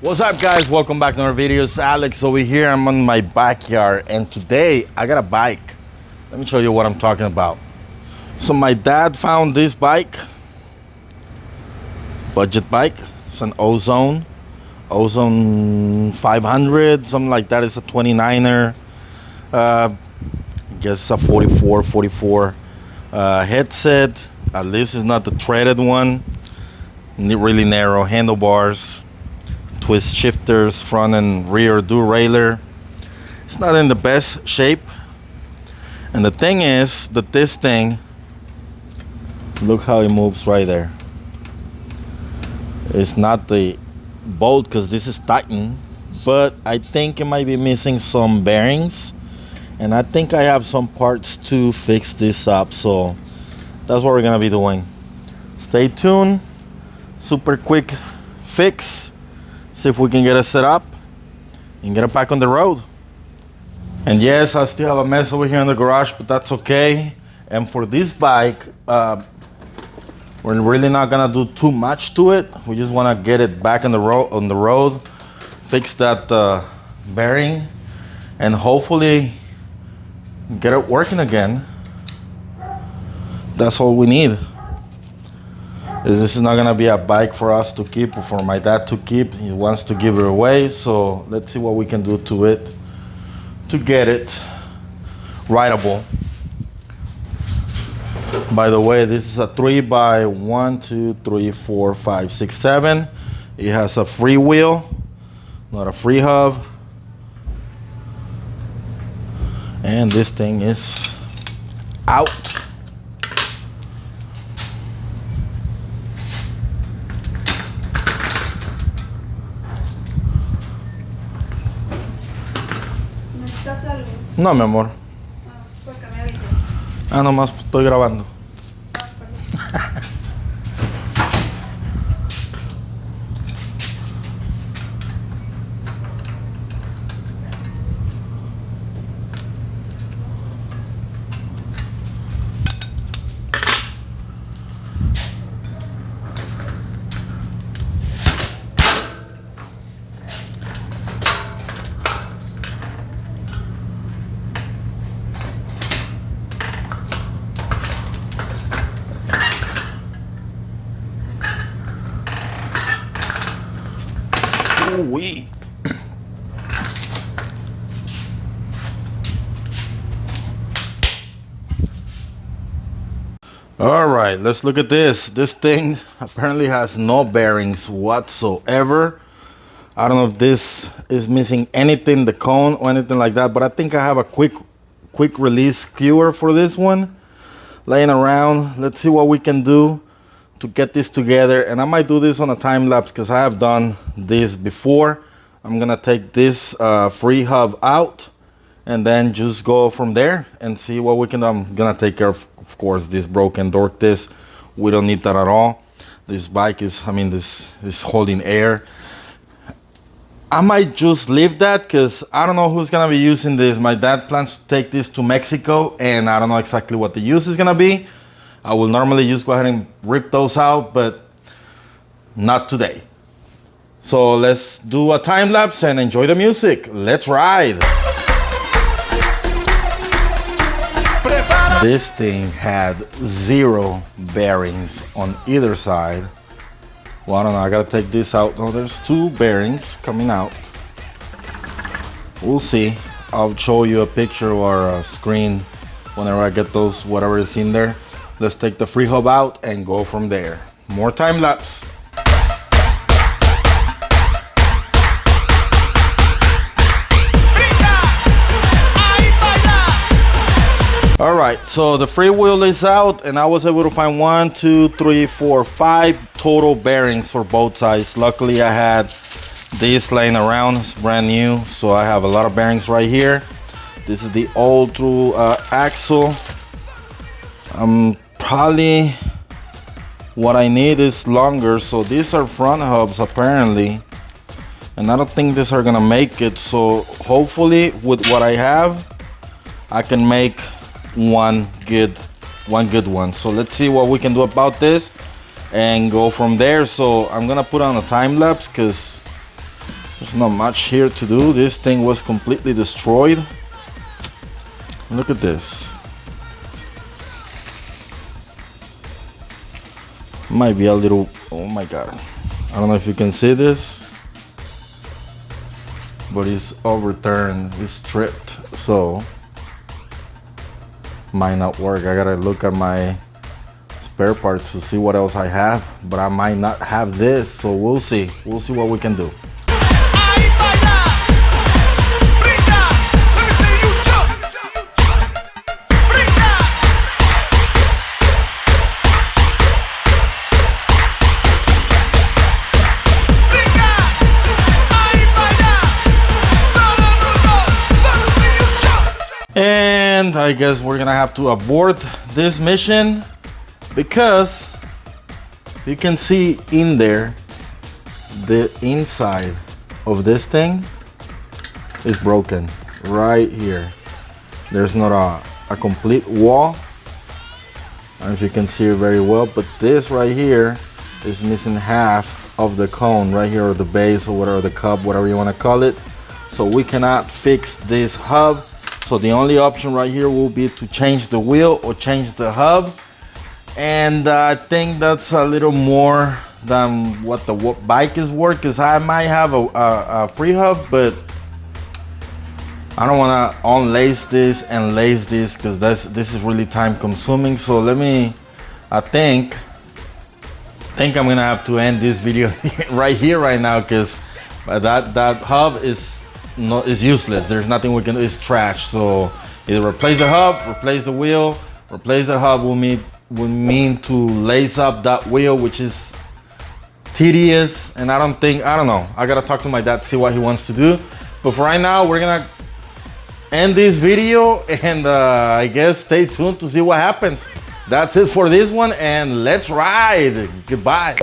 What's up, guys? Welcome back to another video. It's Alex over here. I'm on my backyard and today I got a bike. Let me show you what I'm talking about. So my dad found this bike, budget bike. It's an Ozone 500, something like that. It's a 29er. I guess a 44 headset. At least it's not the threaded one. Really narrow handlebars, twist shifters, front and rear derailleur. It's not in the best shape. And the thing is that this thing, look how it moves right there. It's not the bolt because this is tightened, but I think it might be missing some bearings. And I think I have some parts to fix this up. So that's what we're gonna be doing. Stay tuned. Super quick fix. See if we can get it set up and get it back on the road. And yes, I still have a mess over here in the garage, but that's okay. And for this bike, we're really not gonna do too much to it. We just wanna get it back on the road, fix that bearing, and hopefully get it working again. That's all we need. This is not gonna be a bike for us to keep or for my dad to keep. He wants to give it away, so let's see what we can do to it to get it rideable. By the way, this is a 3x1, 2, 3, 4, 5, 6, 7. It has a free wheel, not a free hub. And this thing is out. ¿Necesitas algo? No, mi amor. Porque me avisas. Nomás estoy grabando. Ooh-wee. All right, let's look at this. This thing apparently has no bearings whatsoever. I don't know if this is missing anything, the cone or anything like that, but I think I have a quick release skewer for this one laying around. Let's see what we can do to get this together, and I might do this on a time lapse because I have done this before. I'm gonna take this free hub out and then just go from there and see what we can do. I'm gonna take care of course, this broken door. This we don't need that at all. This bike is, this is holding air. I might just leave that because I don't know who's gonna be using this. My dad plans to take this to Mexico, and I don't know exactly what the use is gonna be. I will normally just go ahead and rip those out, but not today. So let's do a time lapse and enjoy the music. Let's ride. This thing had 0 bearings on either side. Well, I don't know, I gotta take this out. No, there's 2 bearings coming out. We'll see. I'll show you a picture or a screen whenever I get those, whatever is in there. Let's take the free hub out and go from there. More time lapse. All right, so the free wheel is out and I was able to find 1, 2, 3, 4, 5 total bearings for both sides. Luckily I had this laying around, it's brand new, so I have a lot of bearings right here. This is the old through axle. Probably what I need is longer, so these are front hubs apparently, and I don't think these are gonna make it. So hopefully with what I have I can make one good one. So let's see what we can do about this and go from there. So I'm gonna put on a time lapse because There's not much here to do. This thing was completely destroyed. Look at this. Might be a little, oh my god. I don't know if you can see this, but it's overturned, it's stripped, so might not work. I gotta look at my spare parts to see what else I have, but I might not have this, so we'll see what we can do. And I guess we're gonna have to abort this mission because you can see in there the inside of this thing is broken right here. There's not a complete wall. I don't know if you can see it very well, but this right here is missing half of the cone right here, or the base, or whatever, the cup, whatever you want to call it. So we cannot fix this hub. So the only option right here will be to change the wheel or change the hub. And I think that's a little more than what the bike is worth, because I might have a free hub, but I don't want to unlace this and lace this, because this is really time consuming. So I think I'm gonna have to end this video right here, right now, because that hub is useless. There's nothing we can do. It's trash. So either replace the hub, replace the wheel. Replace the hub will mean to lace up that wheel, which is tedious, and I don't know. I gotta talk to my dad to see what he wants to do. But for right now, we're gonna end this video, and I guess stay tuned to see what happens. That's it for this one, and let's ride. Goodbye.